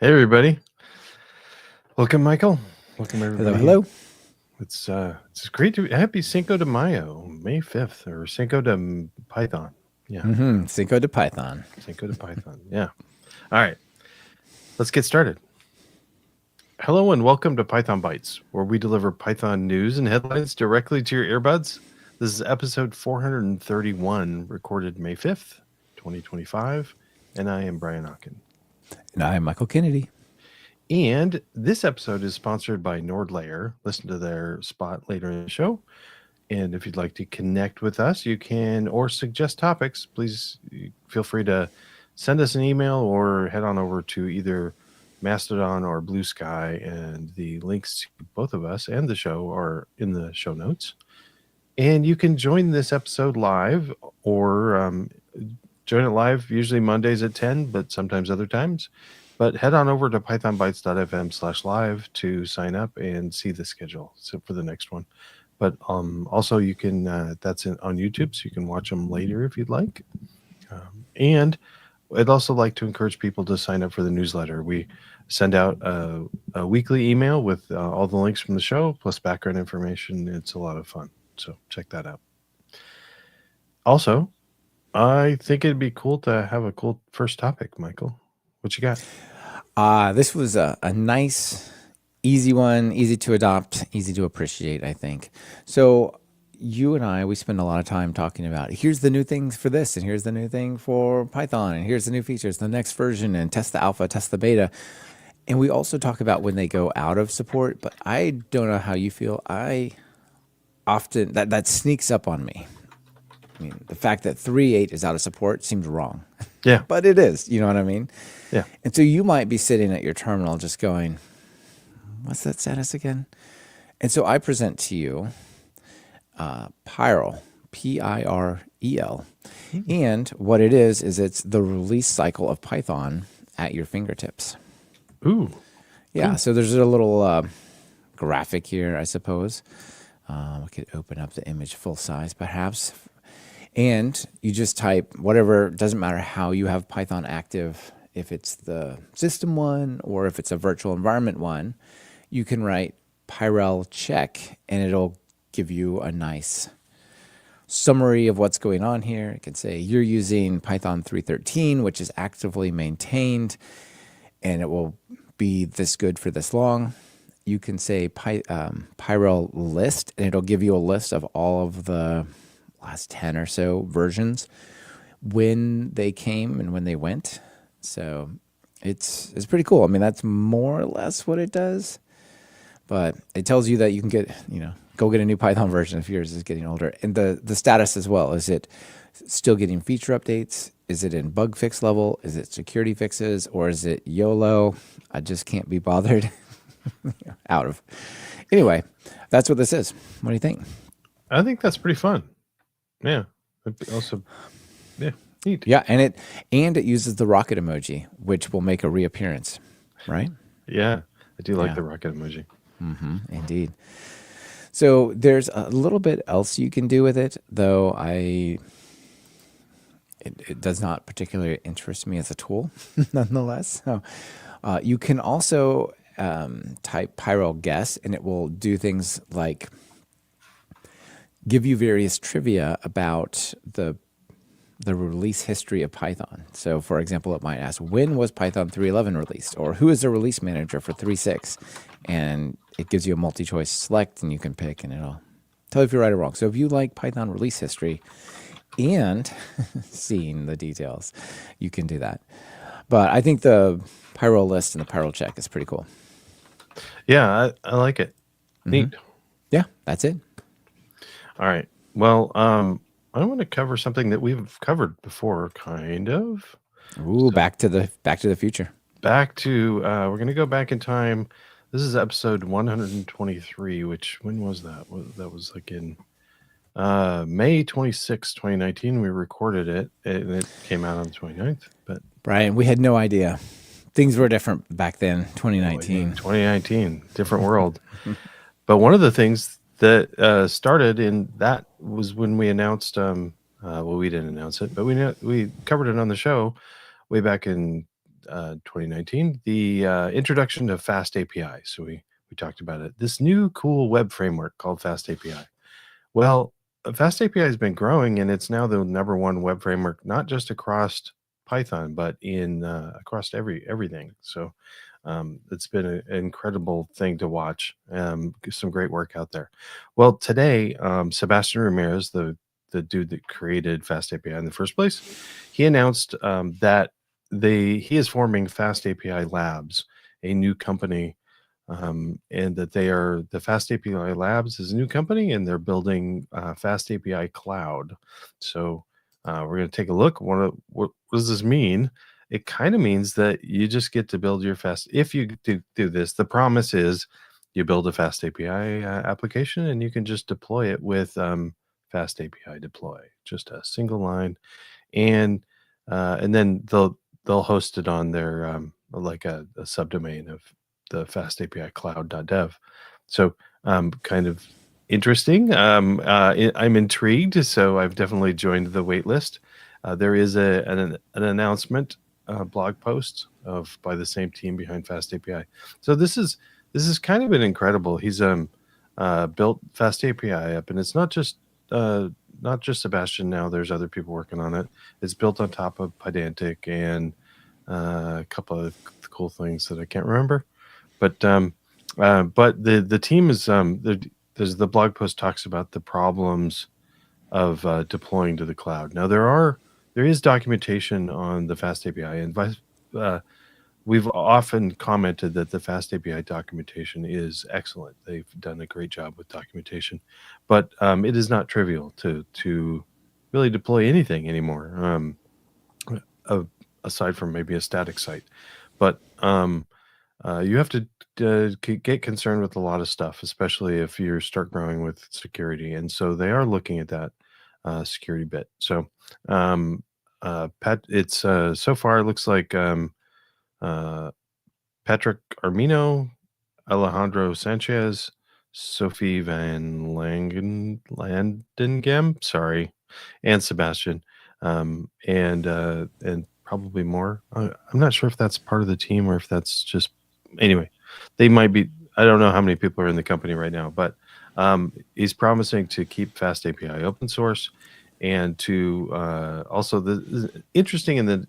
Hey everybody. Welcome, Michael. Welcome Hello, everybody. hello. It's great to happy Cinco de Mayo, May 5th, or Cinco de Python. Yeah. Cinco de Python. Cinco de Python. Yeah. All right. Let's get started. Hello and welcome to Python Bytes, where we deliver Python news and headlines directly to your earbuds. This is episode 431, recorded May 5th, 2025, and I am Brian Ocken. And I am Michael Kennedy. And this episode is sponsored by NordLayer. Listen to their spot later in the show. And if you'd like to connect with us, you can, or suggest topics, please feel free to send us an email or head on over to either Mastodon or Blue Sky. And the links to both of us and the show are in the show notes. And you can join this episode live or join it live, usually Mondays at 10, but sometimes other times. But head on over to pythonbytes.fm/live to sign up and see the schedule for the next one. But also you can, that's on YouTube, so you can watch them later if you'd like. And I'd also like to encourage people to sign up for the newsletter. We send out a weekly email with all the links from the show, plus background information. It's a lot of fun. So check that out. Also, I think it'd be cool to have a cool first topic, Michael. What you got? This was a nice, easy one, easy to adopt, easy to appreciate, I think. So you and I, we spend a lot of time talking about, here's the new things for this, and here's the new thing for Python, and here's the new features, the next version, and test the alpha, test the beta. And we also talk about when they go out of support, but I don't know how you feel. I often, that sneaks up on me. I mean, the fact that 3.8 is out of support seems wrong. Yeah. But it is, you know what I mean? Yeah. And so you might be sitting at your terminal just going, what's that status again? And so I present to you Pyrel, P-I-R-E-L. And what it is it's the release cycle of Python at your fingertips. Ooh. Yeah, cool. So there's a little graphic here, I suppose. We could open up the image full size, perhaps. And you just type whatever, doesn't matter how you have Python active, if it's the system one or if it's a virtual environment one, you can write Pyrel check and it'll give you a nice summary of what's going on here. It can say you're using Python 3.13, which is actively maintained, and it will be this good for this long. You can say Pyrel list, and it'll give you a list of all of the last 10 or so versions, when they came and when they went. So it's pretty cool. I mean, that's more or less what it does, but it tells you that you can get, go get a new Python version if yours is getting older. And the status as well. Is it still getting feature updates? Is it in bug fix level? Is it security fixes? Or is it YOLO? I just can't be bothered. Out of. Anyway, that's what this is. What do you think? I think that's pretty fun. Yeah. Also, yeah, neat. Yeah, and it uses the rocket emoji, which will make a reappearance, right? Yeah, I do like the rocket emoji. Mm-hmm, indeed. So there's a little bit else you can do with it, though it does not particularly interest me as a tool, nonetheless. So you can also type Pyrel guess, and it will do things like give you various trivia about the release history of Python. So, for example, it might ask, when was Python 3.11 released? Or who is the release manager for 3.6? And it gives you a multi-choice select, and you can pick, and it'll tell you if you're right or wrong. So if you like Python release history and seeing the details, you can do that. But I think the Pyrel list and the Pyrel check is pretty cool. Yeah, I like it. Neat. Mm-hmm. Yeah, that's it. All right. Well, I want to cover something that we've covered before, kind of. Ooh, so, back to the future. Back to we're going to go back in time. This is episode 123. When was that? That was like in May 26, 2019. We recorded it, and it came out on the 29th. But Brian, we had no idea. Things were different back then. 2019. 2019, different world. But one of the things that started in that was when we announced, well, we didn't announce it, but we covered it on the show way back in 2019, the introduction to FastAPI. So we talked about it. This new cool web framework called FastAPI. Well, FastAPI has been growing, and it's now the #1 web framework, not just across Python, but in across everything. So it's been an incredible thing to watch. Some great work out there. Well, today, Sebastian Ramirez, the dude that created FastAPI in the first place, he announced that he is forming FastAPI Labs, a new company, and that the FastAPI Labs is a new company, and they're building FastAPI Cloud. So we're going to take a look. What does this mean? It kind of means that you just get to build your if you do this, the promise is you build a FastAPI application, and you can just deploy it with FastAPI deploy, just a single line, and then they'll host it on their like a subdomain of the FastAPI Cloud.dev. So kind of interesting. I'm intrigued, so I've definitely joined the wait list. There is an announcement blog post by the same team behind FastAPI. So this is kind of been incredible. He's built FastAPI up, and it's not just Sebastian now. There's other people working on it. It's built on top of Pydantic and a couple of cool things that I can't remember. But the team is there's the blog post talks about the problems of deploying to the cloud. Now there is documentation on the FastAPI, and we've often commented that the FastAPI documentation is excellent. They've done a great job with documentation, but it is not trivial to really deploy anything anymore, aside from maybe a static site. But you have to get concerned with a lot of stuff, especially if you start growing with security. And so they are looking at that security bit. So it's so far it looks like Patrick Armino, Alejandro Sanchez, Sophie Van Landengem, sorry, and Sebastian, and probably more. I'm not sure if that's part of the team or if that's just anyway. They might be. I don't know how many people are in the company right now, but he's promising to keep FastAPI open source, and to also the interesting in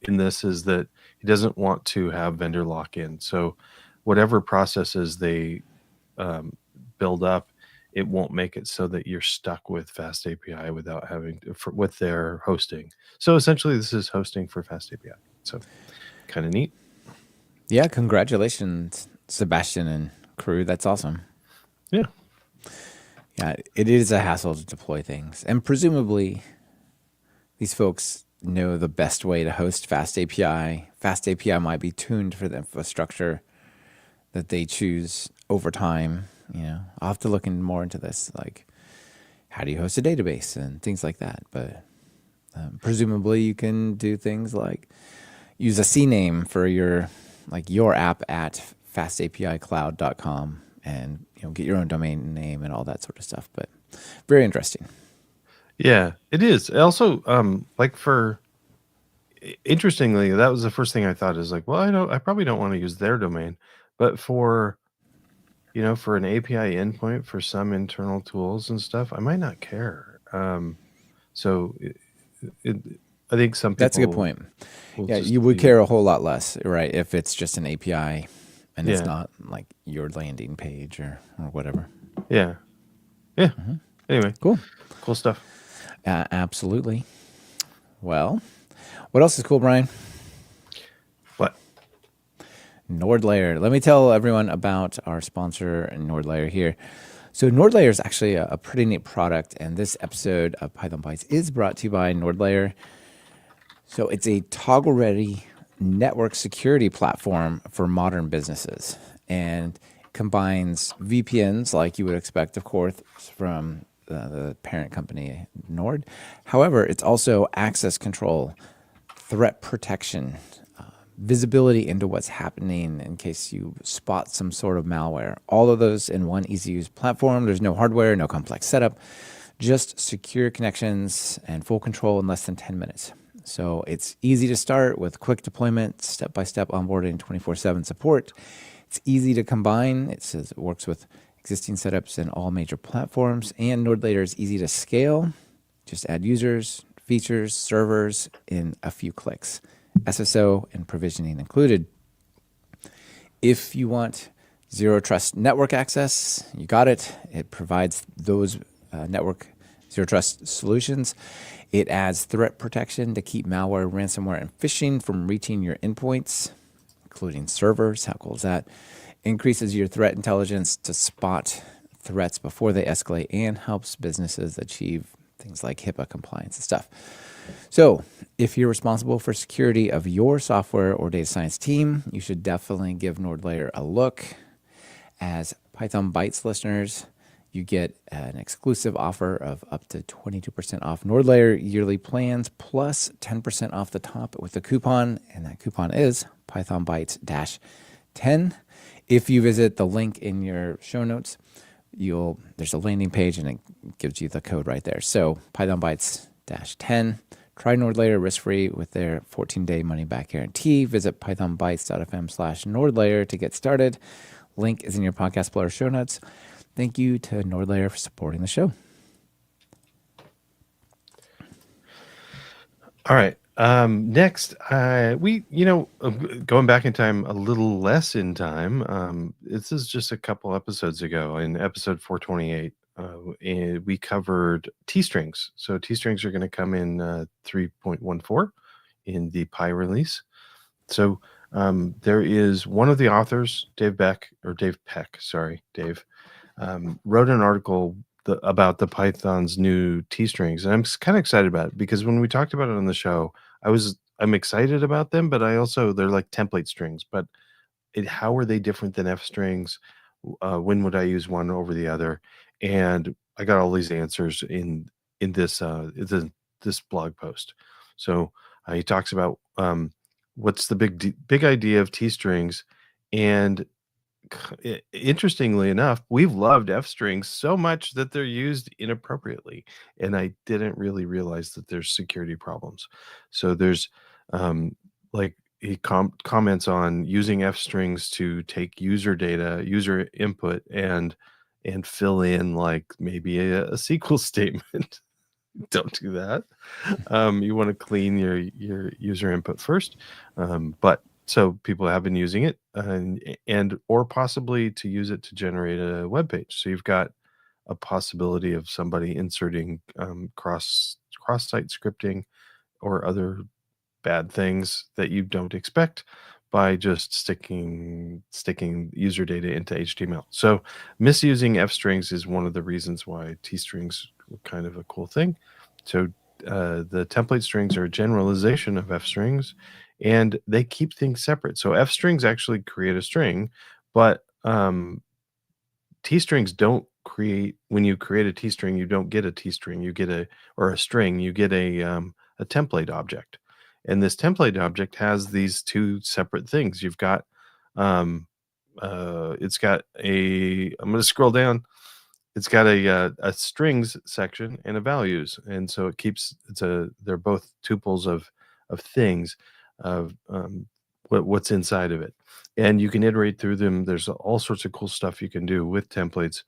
in this is that he doesn't want to have vendor lock-in. So whatever processes they build up, it won't make it so that you're stuck with FastAPI without having with their hosting. So essentially, this is hosting for FastAPI. So kind of neat. Yeah, congratulations, Sebastian and crew. That's awesome. Yeah. Yeah, it is a hassle to deploy things. And presumably, these folks know the best way to host FastAPI. FastAPI might be tuned for the infrastructure that they choose over time. I'll have to look more into this, like how do you host a database and things like that. But presumably, you can do things like use a CNAME for your app at FastAPICloud.com, and get your own domain name and all that sort of stuff. But very interesting. Yeah, it is. Also, interestingly, that was the first thing I thought is like, well, I probably don't want to use their domain, but for an API endpoint for some internal tools and stuff, I might not care. So I think some people. That's a good point. Yeah, you would care a whole lot less, right, if it's just an API and it's not like your landing page or whatever. Yeah. Yeah. Mm-hmm. Anyway, cool stuff. Absolutely. Well, what else is cool, Brian? What? NordLayer. Let me tell everyone about our sponsor, NordLayer, here. So NordLayer is actually a pretty neat product, and this episode of Python Bytes is brought to you by NordLayer. So it's a toggle-ready network security platform for modern businesses, and combines VPNs like you would expect, of course, from the parent company, Nord. However, it's also access control, threat protection, visibility into what's happening in case you spot some sort of malware. All of those in one easy-to-use platform. There's no hardware, no complex setup, just secure connections and full control in less than 10 minutes. So it's easy to start with quick deployment, step-by-step onboarding, 24/7 support. It's easy to combine. It says it works with existing setups in all major platforms, and NordLayer is easy to scale. Just add users, features, servers in a few clicks. SSO and provisioning included. If you want zero trust network access, you got it. It provides those network zero trust solutions. It adds threat protection to keep malware, ransomware, and phishing from reaching your endpoints, including servers. How cool is that? Increases your threat intelligence to spot threats before they escalate and helps businesses achieve things like HIPAA compliance and stuff. So if you're responsible for security of your software or data science team, you should definitely give NordLayer a look. As Python Bytes listeners, you get an exclusive offer of up to 22% off NordLayer yearly plans plus 10% off the top with a coupon, and that coupon is Python Bytes-10. If you visit the link in your show notes, there's a landing page and it gives you the code right there. So Python Bytes-10. Try NordLayer risk-free with their 14-day money-back guarantee. Visit pythonbytes.fm/NordLayer to get started. Link is in your podcast player show notes. Thank you to NordLayer for supporting the show. All right. Next, going back in time a little less in time. This is just a couple episodes ago in episode 428. And we covered T-strings. So T-strings are going to come in 3.14 in the Pi release. So there is one of the authors, Dave Peck, wrote an article about the Python's new T-strings, and I'm kind of excited about it because when we talked about it on the show, I'm excited about them, but they're like template strings. But how are they different than F strings? When would I use one over the other? And I got all these answers in this this blog post. So he talks about what's the big idea of T-strings, and interestingly enough, we've loved F strings so much that they're used inappropriately, and I didn't really realize that there's security problems. So there's like he comments on using F strings to take user data, user input, and fill in like maybe a SQL statement. Don't do that. You want to clean your user input first, but so people have been using it, and or possibly to use it to generate a web page. So you've got a possibility of somebody inserting cross-site scripting or other bad things that you don't expect by just sticking user data into HTML. So misusing F strings is one of the reasons why T strings were kind of a cool thing. So the template strings are a generalization of F strings, and they keep things separate. So F strings actually create a string, but T strings don't create. When you create a T string, you don't get a T string. You get a string. You get a template object, and this template object has these two separate things. You've got it's got a. I'm going to scroll down. It's got a strings section and a values, and so it keeps they're both tuples of things of what's inside of it, and you can iterate through them. There's all sorts of cool stuff you can do with templates,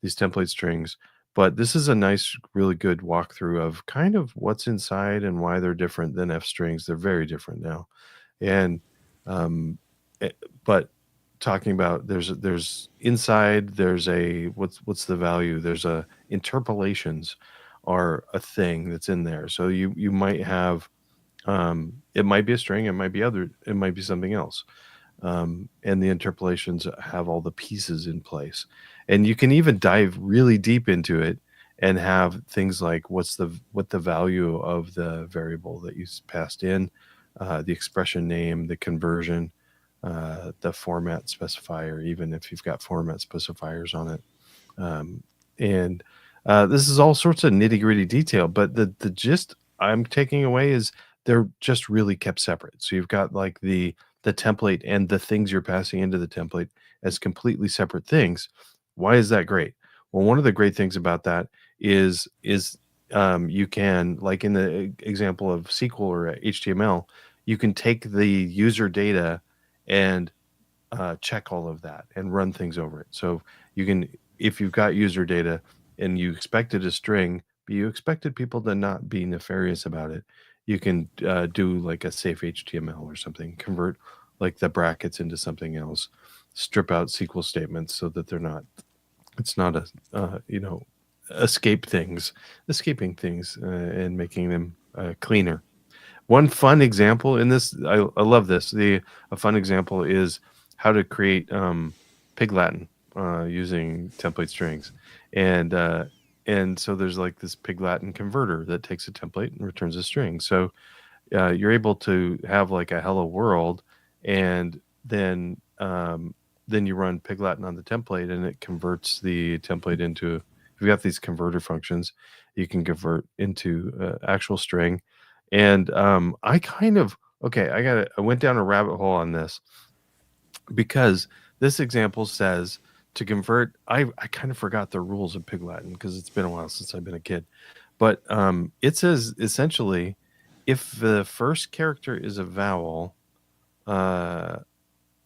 these template strings. But this is a nice, really good walkthrough of kind of what's inside and why they're different than F strings. They're very different now, and but talking about there's inside, there's a what's the value, there's a interpolations are a thing that's in there. So you might have it might be a string, it might be something else, and the interpolations have all the pieces in place, and you can even dive really deep into it and have things like what the value of the variable that you passed in, the expression name, the conversion, the format specifier, even if you've got format specifiers on it. And this is all sorts of nitty gritty detail, but the gist I'm taking away is they're just really kept separate. So you've got like the template and the things you're passing into the template as completely separate things. Why is that great? Well, one of the great things about that is you can, like in the example of SQL or HTML, you can take the user data and check all of that and run things over it. So you can, if you've got user data and you expected a string, but you expected people to not be nefarious about it, you can do like a safe HTML or something, convert like the brackets into something else, strip out SQL statements so that they're not, it's not a, escaping things and making them cleaner. One fun example in this, I love this. A fun example is how to create Pig Latin using template strings, and so there's like this Pig Latin converter that takes a template and returns a string. So you're able to have like a hello world, and then you run Pig Latin on the template, and it converts the template into. We've got these converter functions you can convert into actual string, and I kind of okay. I went down a rabbit hole on this because this example says to convert. I kind of forgot the rules of Pig Latin because it's been a while since I've been a kid, but it says essentially if the first character is a vowel, uh,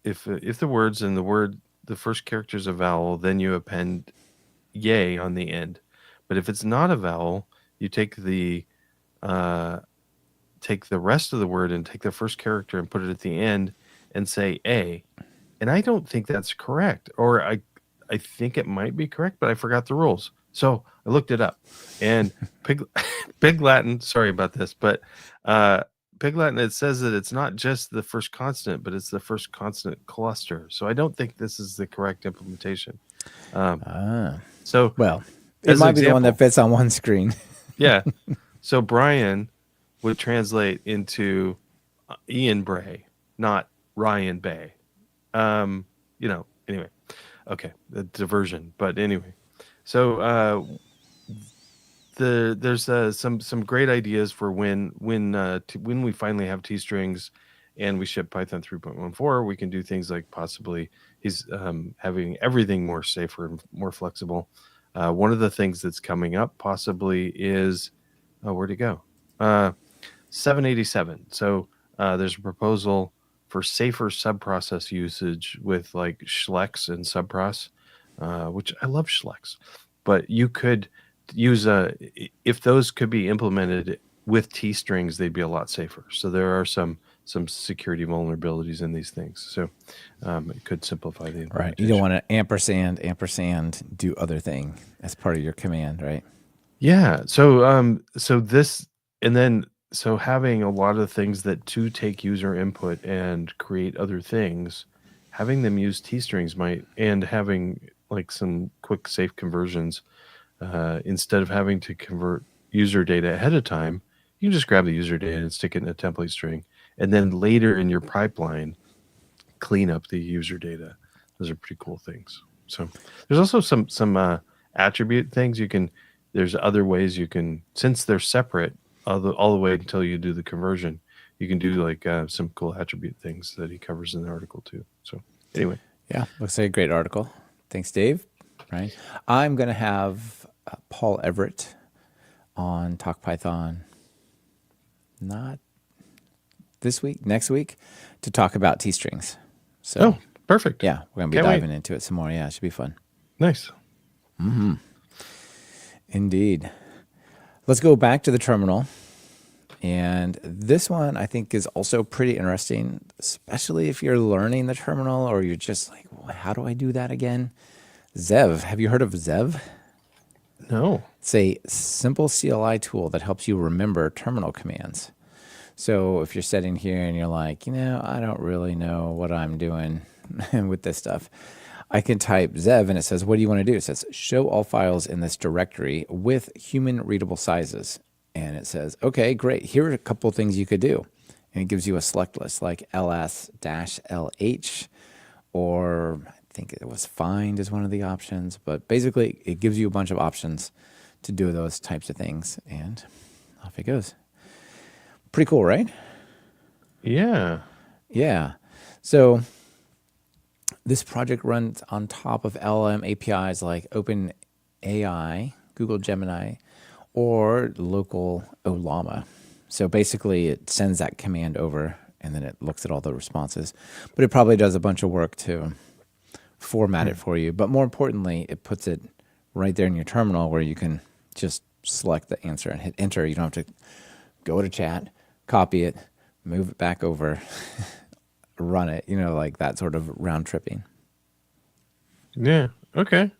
if the words and the first character is a vowel, then you append yay on the end. But if it's not a vowel, you uh, take the rest of the word and take the first character and put it at the end and say a. And I don't think that's correct, or I think it might be correct, but I forgot the rules, so I looked it up. And Pig Pig Latin. Sorry about this, but uh, Pig Latin, it says that it's not just the first consonant, but it's the first consonant cluster. So I don't think this is the correct implementation. So Well, it as an might be the one example, that fits on one screen. yeah. So Brian would translate into Ian Bray, not Ryan Bay. Anyway. Okay, the diversion. But anyway, so there's some great ideas for when we finally have T strings and we ship Python 3.14, we can do things like possibly he's having everything more safer and more flexible. One of the things that's coming up possibly is where'd it go? 787. So there's a proposal for safer subprocess usage with like Schlecks and subpros, which I love Schlecks, but you could use if those could be implemented with T strings, they'd be a lot safer. So there are some security vulnerabilities in these things. So it could simplify the implementation. Right. You don't want to ampersand, do other thing as part of your command, right? Yeah. So having a lot of things that to take user input and create other things, having them use T strings and having like some quick safe conversions instead of having to convert user data ahead of time, you can just grab the user data and stick it in a template string, and then later in your pipeline, clean up the user data. Those are pretty cool things. So there's also some attribute things you can. There's other ways you can, since they're separate all the way until you do the conversion. You can do like some cool attribute things that he covers in the article too. So anyway, Yeah, looks like a great article. Thanks, Dave. Right. I'm going to have Paul Everett on Talk Python, not this week, next week, to talk about T strings. So, perfect. Yeah, we're going to be diving into it some more. Yeah, it should be fun. Nice. Indeed. Let's go back to the terminal. And this one I think is also pretty interesting, especially if you're learning the terminal or you're just like, well, how do I do that again? Zev. Have you heard of Zev? No. It's a simple CLI tool that helps you remember terminal commands. So if you're sitting here and you're like, I don't really know what I'm doing with this stuff, I can type Zev and it says, what do you want to do? It says, show all files in this directory with human readable sizes. And it says, okay, great. Here are a couple of things you could do. And it gives you a select list like ls-lh, or I think it was find is one of the options. But basically, it gives you a bunch of options to do those types of things. And off it goes. Pretty cool, right? Yeah. Yeah. So this project runs on top of LLM APIs like OpenAI, Google Gemini, or local olama. So basically, it sends that command over, and then it looks at all the responses. But it probably does a bunch of work to format it for you. But more importantly, it puts it right there in your terminal where you can just select the answer and hit enter. You don't have to go to chat, copy it, move it back over, run it, like that sort of round tripping. Yeah. Okay.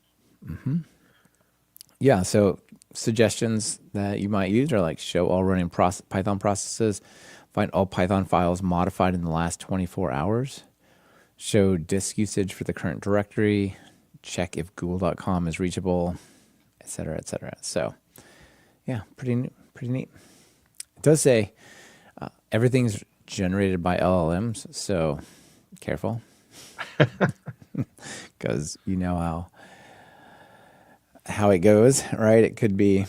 Yeah, so suggestions that you might use are like show all running Python processes, find all Python files modified in the last 24 hours, show disk usage for the current directory, check if google.com is reachable, et cetera, et cetera. So, yeah, pretty neat. It does say everything's generated by LLMs, so careful, because you know how it goes, right? It could be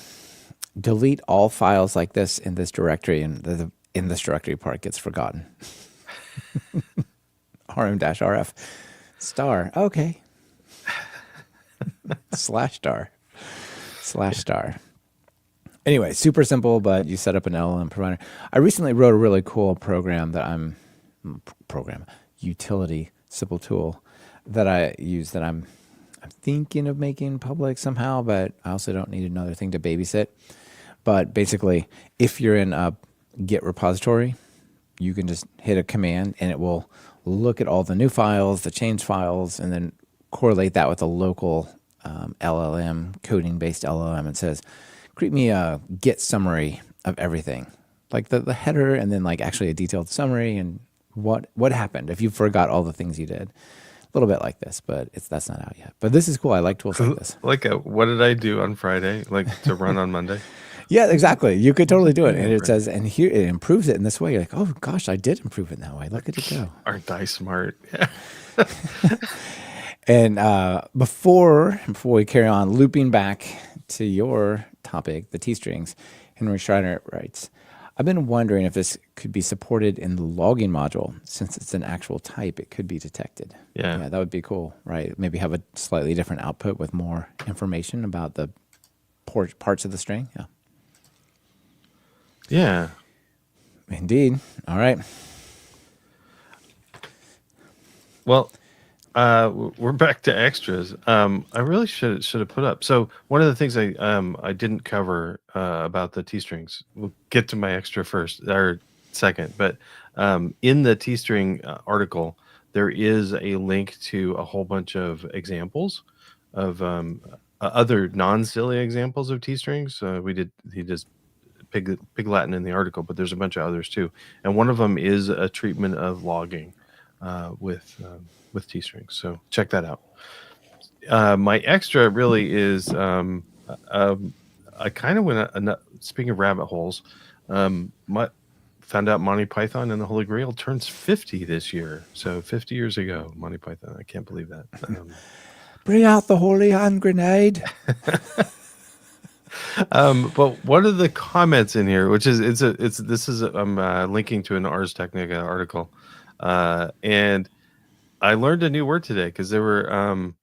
delete all files like this in this directory, and the in this directory part gets forgotten. rm-rf star, okay. /star. Anyway, super simple, but you set up an LLM provider. I recently wrote a really cool utility, simple tool that I use that I'm thinking of making public somehow, but I also don't need another thing to babysit. But basically, if you're in a Git repository, you can just hit a command and it will look at all the new files, the change files, and then correlate that with a local LLM, coding-based LLM, and says, create me a Git summary of everything, like the header, and then like actually a detailed summary and what happened if you forgot all the things you did. A little bit like this, but that's not out yet. But this is cool. I like tools like this. Like what did I do on Friday? Like to run on Monday? Yeah, exactly. You could totally do it. And it says, and here it improves it in this way. You're like, oh gosh, I did improve it in that way. Look at it go. Aren't I smart? And before we carry on, looping back to your topic, the T-strings, Henry Schreiner writes, I've been wondering if this could be supported in the logging module. Since it's an actual type, it could be detected. Yeah, that would be cool, right? Maybe have a slightly different output with more information about the parts of the string. Yeah. Yeah. Indeed. All right. Well, we're back to extras. I really should have put up. So one of the things I didn't cover about the T-strings. We'll get to my extra first or second, but in the T-string article, there is a link to a whole bunch of examples of other non-silly examples of T-strings. He does Pig Latin in the article, but there's a bunch of others too, and one of them is a treatment of logging with T-strings. So check that out. My extra really is I kind of went speaking of rabbit holes. Found out Monty Python and the Holy Grail turns 50 this year. So 50 years ago, Monty Python. I can't believe that. Bring out the holy hand grenade. But one of the comments in here, which is I'm linking to an Ars Technica article, and I learned a new word today because they were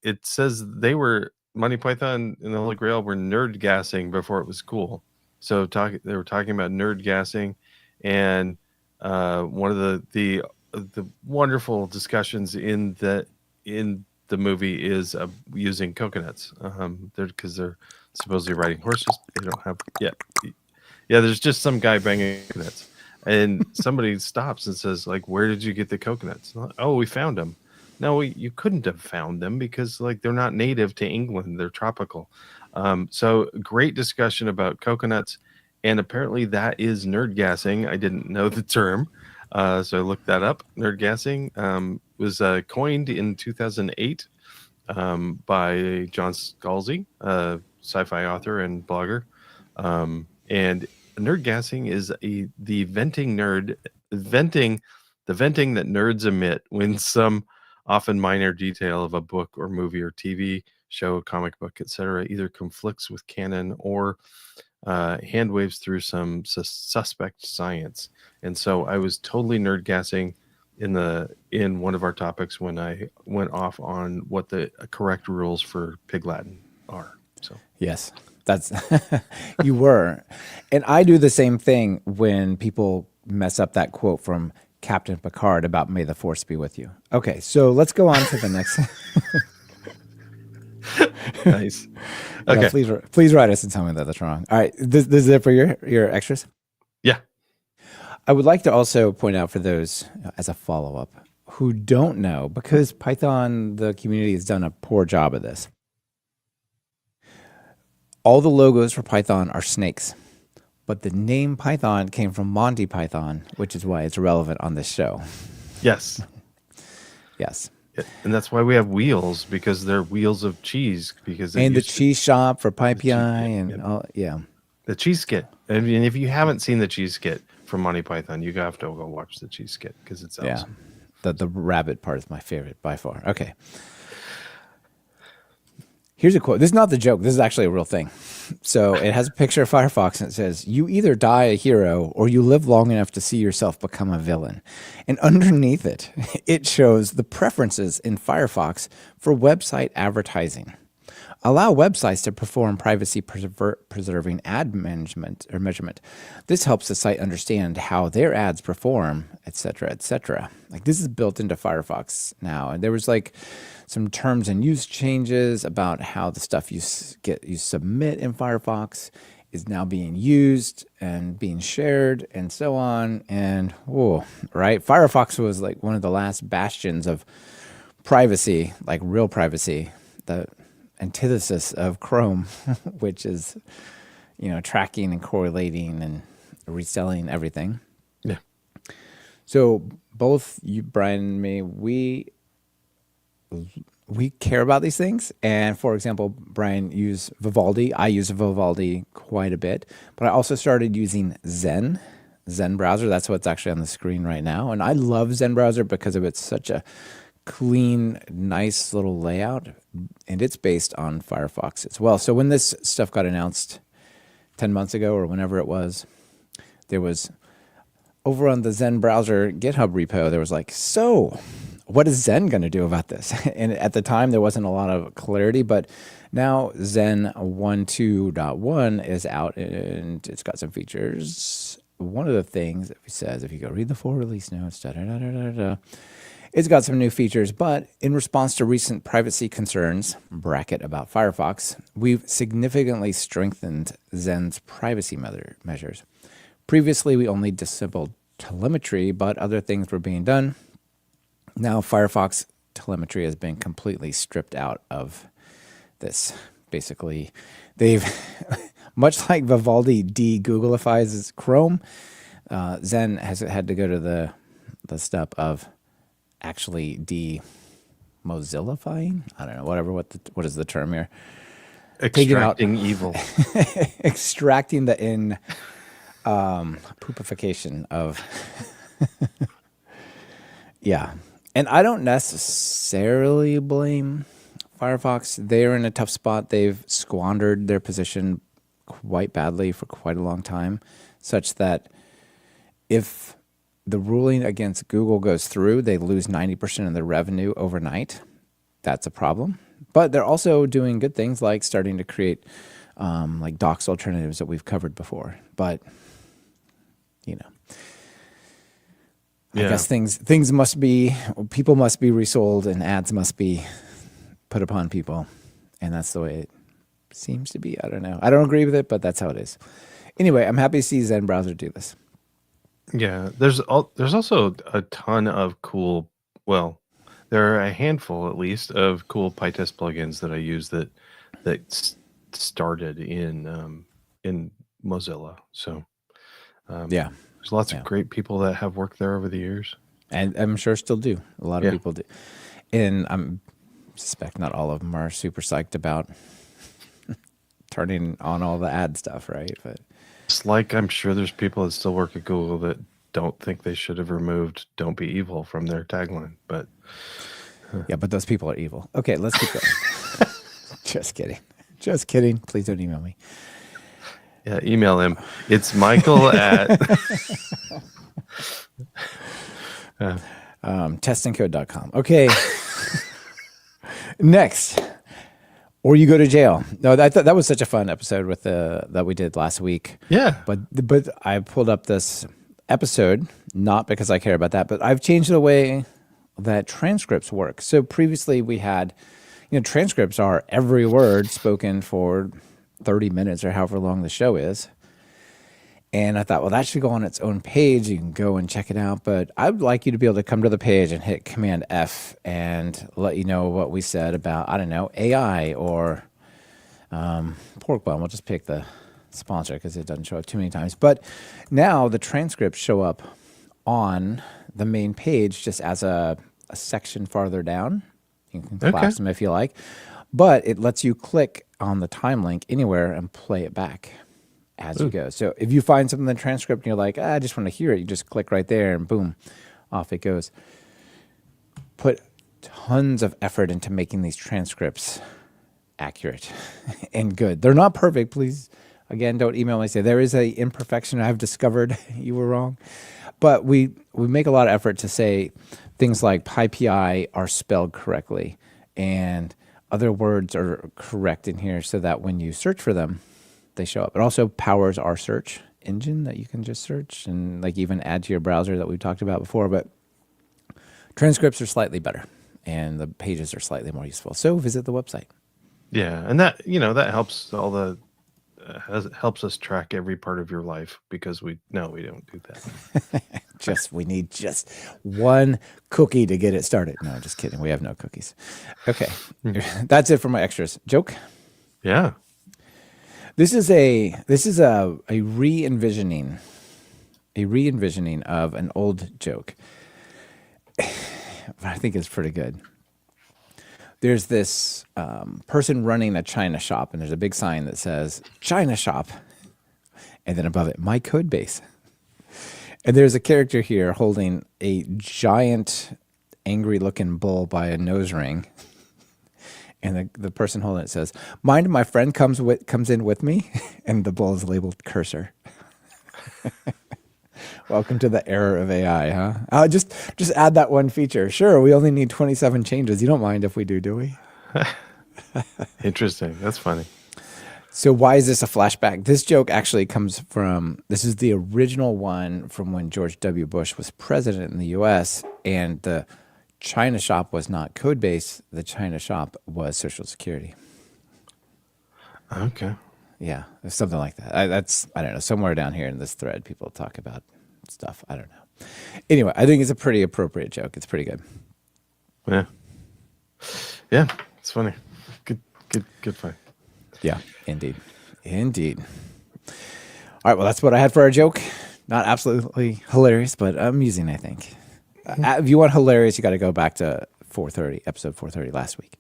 it says they were Monty Python and the Holy Grail were nerd gassing before it was cool. So they were talking about nerd gassing, and one of the wonderful discussions in the movie is using coconuts. Because they're supposedly riding horses. They don't have there's just some guy banging coconuts, and somebody stops and says, like, where did you get the coconuts? Like, oh, we found them. No, you couldn't have found them because like they're not native to England. They're tropical. So great discussion about coconuts, and apparently that is nerd gassing. I didn't know the term, so I looked that up. Nerd gassing was coined in 2008 by John Scalzi, sci-fi author and blogger, and nerd gassing is the venting that nerds emit when some often minor detail of a book or movie or TV show, comic book, etc., either conflicts with canon or hand waves through some suspect science. And so I was totally nerd gassing in one of our topics when I went off on what the correct rules for Pig Latin are. So yes, That's you were. And I do the same thing when people mess up that quote from Captain Picard about "May the Force be with you." Okay, so let's go on to the next. Nice. Okay. Yeah, please write us and tell me that that's wrong. All right, this is it for your extras. Yeah. I would like to also point out for those as a follow up who don't know, because Python, the community has done a poor job of this. All the logos for Python are snakes, but the name Python came from Monty Python, which is why it's relevant on this show. Yes. Yes. And that's why we have wheels, because they're wheels of cheese. And the cheese shop for PyPI and yep. all, yeah. The cheese skit. I mean, if you haven't seen the cheese skit from Monty Python, you have to go watch the cheese skit because it's awesome. Yeah. The rabbit part is my favorite by far. Okay. Here's a quote. This is not the joke. This is actually a real thing. So it has a picture of Firefox and it says, "You either die a hero or you live long enough to see yourself become a villain." And underneath it, it shows the preferences in Firefox for website advertising. Allow websites to perform privacy preserving ad management or measurement. This helps the site understand how their ads perform, etc., etc. Like this is built into Firefox now. And there was like some terms and use changes about how the stuff you submit in Firefox is now being used and being shared and so on. And right? Firefox was like one of the last bastions of privacy, like real privacy, the antithesis of Chrome, which is, tracking and correlating and reselling everything. Yeah. So both you, Brian, and me, we care about these things. And for example, Brian used Vivaldi. I use Vivaldi quite a bit, but I also started using Zen browser. That's what's actually on the screen right now. And I love Zen browser because of it's such a clean, nice little layout, and it's based on Firefox as well. So when this stuff got announced 10 months ago or whenever it was, there was over on the Zen browser GitHub repo, there was like, so what is Zen going to do about this? And at the time, there wasn't a lot of clarity, but now Zen 1.2.1 is out and it's got some features. One of the things it says, if you go read the full release notes, it's got some new features, but in response to recent privacy concerns, bracket about Firefox, we've significantly strengthened Zen's privacy measures. Previously, we only disabled telemetry, but other things were being done. Now, Firefox telemetry has been completely stripped out of this. Basically, they've, much like Vivaldi de-Googleifies Chrome, Zen has had to go to the step of actually de-Mozillifying? I don't know, what is the term here? Extracting evil. Extracting the poopification of... Yeah. And I don't necessarily blame Firefox. They're in a tough spot. They've squandered their position quite badly for quite a long time, such that if the ruling against Google goes through, they lose 90% of their revenue overnight. That's a problem. But they're also doing good things like starting to create like docs alternatives that we've covered before. But, I guess things must be, people must be resold and ads must be put upon people. And that's the way it seems to be. I don't know. I don't agree with it, but that's how it is. Anyway, I'm happy to see Zen browser do this. Yeah, there's also a ton of cool, well, there are a handful at least of cool PyTest plugins that I use that started in Mozilla. So yeah, there's lots of great people that have worked there over the years, and I'm sure still do. A lot of people do, and I suspect not all of them are super psyched about turning on all the ad stuff, right? But it's like I'm sure there's people that still work at Google that don't think they should have removed "Don't be evil" from their tagline. But yeah, but those people are evil. Okay, let's keep going. Just kidding. Please don't email me. Yeah, email him. It's Michael at testingcode.com. Okay. Next, or you go to jail. No, I thought that was such a fun episode with that we did last week. Yeah. But I pulled up this episode not because I care about that, but I've changed the way that transcripts work. So previously we had, transcripts are every word spoken for 30 minutes or however long the show is. And I thought, well, that should go on its own page. You can go and check it out. But I'd like you to be able to come to the page and hit Command F and let you know what we said about, I don't know, AI or pork bun. We'll just pick the sponsor because it doesn't show up too many times. But now the transcripts show up on the main page just as a section farther down. You can collapse them if you like. But it lets you click on the time link anywhere and play it back as you go. So if you find something in the transcript and you're like, I just want to hear it, you just click right there and boom, off it goes. Put tons of effort into making these transcripts accurate and good. They're not perfect. Please, again, don't email me and say there is a imperfection I've discovered. You were wrong. But we make a lot of effort to say things like PyPI are spelled correctly and other words are correct in here so that when you search for them, they show up. It also powers our search engine that you can just search and like even add to your browser that we've talked about before. But transcripts are slightly better and the pages are slightly more useful. So visit the website. Yeah, and that that helps all the helps us track every part of your life because we don't do that. We need just one cookie to get it started. No, just kidding. We have no cookies. Okay, that's it for my extras. Joke. Yeah. This is a re-envisioning of an old joke. I think it's pretty good. There's this person running a China shop, and there's a big sign that says China shop, and then above it, my code base. And there's a character here holding a giant, angry-looking bull by a nose ring. And the person holding it says, mind my friend comes in with me? And the bull is labeled cursor. Welcome to the era of AI, huh? Just add that one feature. Sure, we only need 27 changes. You don't mind if we do we? Interesting. That's funny. So why is this a flashback? This joke actually comes from, this is the original one from when George W. Bush was president in the U.S. and the China shop was not Codebase. The China shop was Social Security. Okay. Yeah, something like that. I don't know. Somewhere down here in this thread, people talk about stuff. I don't know. Anyway, I think it's a pretty appropriate joke. It's pretty good. Yeah. Yeah, it's funny. Good find. Yeah, indeed. All right, well, that's what I had for our joke. Not absolutely hilarious, but amusing, I think. If you want hilarious, you got to go back to episode 430 last week.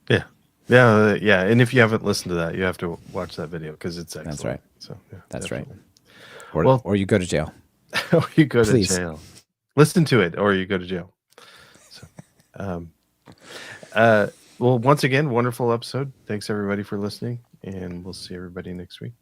Yeah. And if you haven't listened to that, you have to watch that video because it's excellent. That's right. So yeah, that's definitely. Right. Or you go to jail. Or you go Please. to jail. Listen to it, or you go to jail. So, well, once again, wonderful episode. Thanks everybody for listening, and we'll see everybody next week.